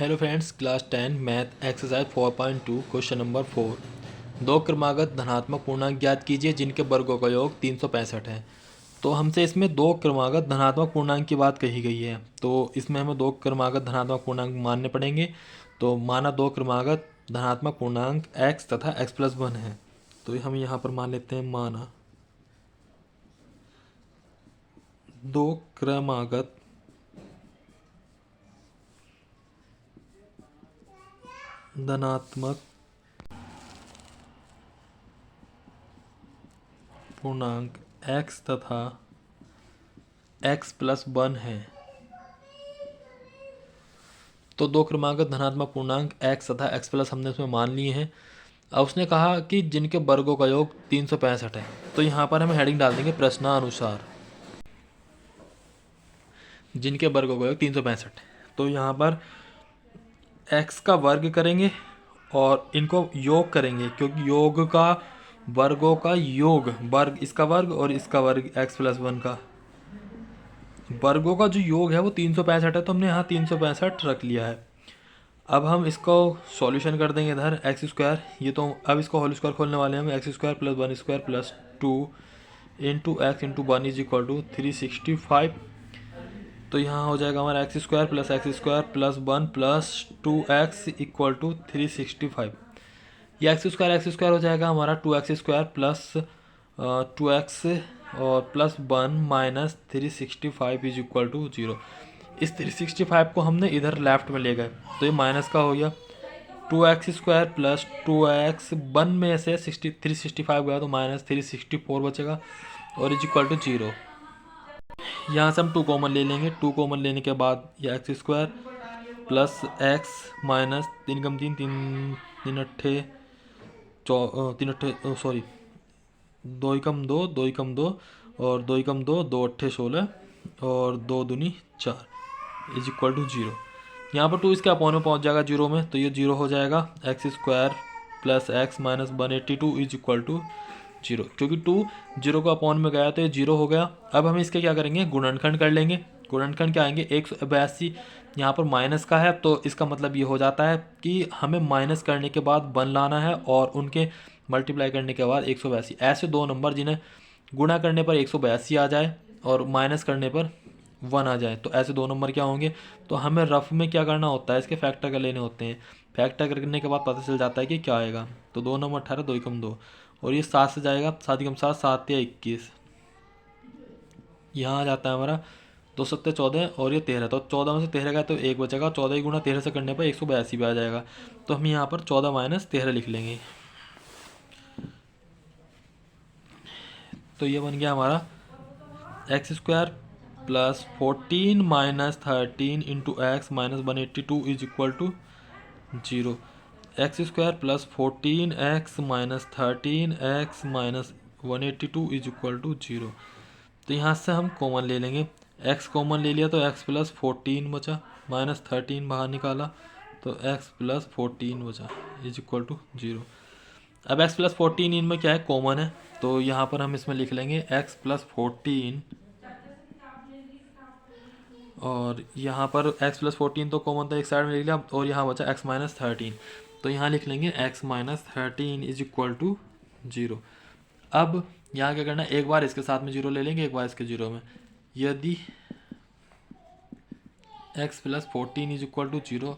Hello friends, class 10 math exercise 4.2 question number 4। दो क्रमागत धनात्मक पूर्णांक ज्ञात कीजिए जिनके वर्गों का योग 365 है। तो हमसे इसमें दो क्रमागत धनात्मक पूर्णांक की बात कही गई है, तो इसमें हमें दो क्रमागत धनात्मक पूर्णांक मानने पड़ेंगे। तो माना दो क्रमागत धनात्मक पूर्णांक x तथा x+1 है। तो हम यहाँ पर मान लेते हैं, माना दो क्रमागत धनात्मक पूर्णांक x तथा x+1 है। तो दो क्रमागत धनात्मक पूर्णांक x तथा x+ हमने इसमें मान लिए हैं। अब उसने कहा कि जिनके वर्गों का योग 365 है। तो यहाँ पर हम हेडिंग डाल देंगे प्रश्नानुसार, जिनके वर्गों का योग 365। तो यहाँ पर x का वर्ग करेंगे और इनको योग करेंगे, क्योंकि योग का वर्गों का योग, वर्ग इसका वर्ग और इसका वर्ग x+1 का वर्गों का जो योग है वो 365 है। तो हमने यहाँ 365 रख लिया है। अब हम इसको सॉल्यूशन कर देंगे इधर x²। ये तो अब इसको होल स्क्वायर खोलने वाले हैं हम। x² + 1² + 2 into x into 1 = 365। तो यहाँ हो जाएगा हमारा x² + x² + 1 + 2x = 365। ये x² हो जाएगा हमारा 2x² + 2x और प्लस 1 माइनस 365 = 0। इस 365 को हमने इधर लेफ्ट में ले गए, तो ये माइनस का हो गया। 2x² + 2x 1 में से 365 गया तो माइनस 364 बचेगा और = 0। यहाँ से हम 2 कॉमन ले लेंगे। 2 कॉमन लेने के बाद ये x² + x माइनस 3 कम 3 3 3 अट्ठे 2 कम 2 2 कम 2 और 2 कम 2 2 अट्ठे 16 और 2 दूनी 4 = 0। यहाँ पर 2 इसके अपॉन में पहुँच जाएगा 0 में, तो ये 0 हो जाएगा। x² + x माइनस 182 = 0, क्योंकि 2 0 को अपॉन में गया तो ये 0 हो गया। अब हम इसके क्या करेंगे, गुणनखंड कर लेंगे। गुणनखंड क्या आएंगे, 182 यहाँ पर माइनस का है, तो इसका मतलब ये हो जाता है कि हमें माइनस करने के बाद 1 लाना है और उनके मल्टीप्लाई करने के बाद 182। ऐसे दो नंबर जिन्हें गुणा करने पर 182 आ जाए और माइनस करने पर 1 आ जाए, तो ऐसे दो नंबर क्या होंगे। तो हमें रफ में क्या करना होता है, इसके फैक्टर कर लेने होते हैं। फैक्टर करने के बाद पता चल जाता है कि क्या आएगा। तो 2 9 18 2 कम 2 और ये 7 से जाएगा, 7 कम 7 7 या 21। यहाँ आ जाता है हमारा 2 7 14 और ये 13। तो 14 में से 13 का तो 1 बचेगा। 14 गुणा 13 से करने पर 182 भी आ जाएगा। तो हम यहाँ पर 14 माइनस 13 लिख लेंगे। तो ये बन गया हमारा x² + 14 minus 13 into x minus 182 = 0। x² + 14x minus 13x minus 182 = 0। तो यहाँ से हम कॉमन ले लेंगे। x कॉमन ले लिया तो x + 14 बचा, माइनस 13 बाहर निकाला तो x + 14 बचा = 0। अब x + 14 इनमें क्या है, कॉमन है, तो यहाँ पर हम इसमें लिख लेंगे x + 14 और यहाँ पर x + 14 तो कॉमन था, एक साइड में लिख लिया और यहाँ बचा x - 13। तो यहाँ लिख लेंगे x - 13 = 0। अब यहाँ क्या करना है, एक बार इसके साथ में 0 ले लेंगे, एक बार इसके 0 में। यदि x + 14 = 0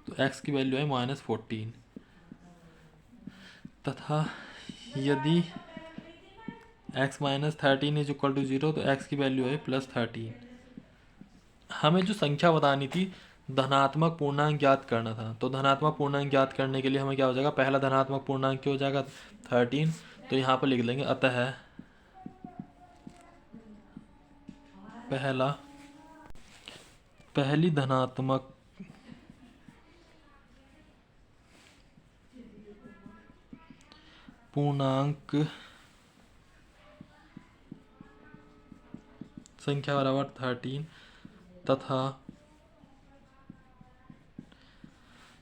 तो x की वैल्यू है -14, तथा यदि x - 13 = 0 तो x की वैल्यू है +13। हमें जो संख्या बतानी थी, धनात्मक पूर्णांक ज्ञात करना था। तो धनात्मक पूर्णांक ज्ञात करने के लिए हमें क्या हो जाएगा, पहला धनात्मक पूर्णांक क्या हो जाएगा, 13। तो यहाँ पर लिख लेंगे, अतः पहली धनात्मक पूर्णांक संख्या बराबर 13 तथा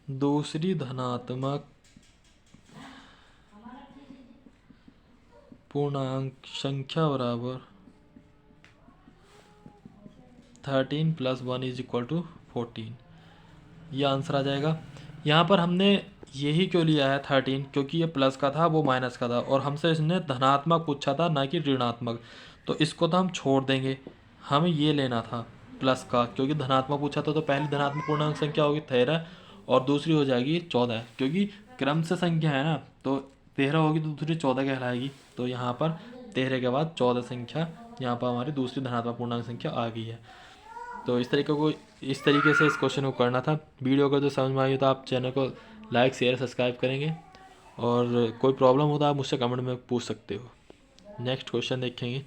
दूसरी धनात्मक पूर्णांक संख्या बराबर 13 + 1 = 14। ये आंसर आ जाएगा। यहाँ पर हमने यही क्यों लिया है 13, क्योंकि ये प्लस का था, वो माइनस का था, और हमसे इसने धनात्मक पूछा था ना कि ऋणात्मक। तो इसको तो हम छोड़ देंगे, हमें ये लेना था प्लस का, क्योंकि धनात्मक पूछा था। तो पहली धनात्मक पूर्णांक संख्या होगी 13 और दूसरी हो जाएगी 14, क्योंकि क्रम से संख्या है ना, तो 13 होगी तो दूसरी 14 कहलाएगी। तो यहाँ पर 13 के बाद 14 संख्या यहाँ पर हमारी दूसरी धनात्मक पूर्णांक संख्या आ गई है। तो इस तरीके से इस क्वेश्चन को करना था। वीडियो अगर जो समझ में आई हो तो आप चैनल को लाइक शेयर सब्सक्राइब करेंगे, और कोई प्रॉब्लम हो तो आप मुझसे कमेंट में पूछ सकते हो। नेक्स्ट क्वेश्चन देखेंगे।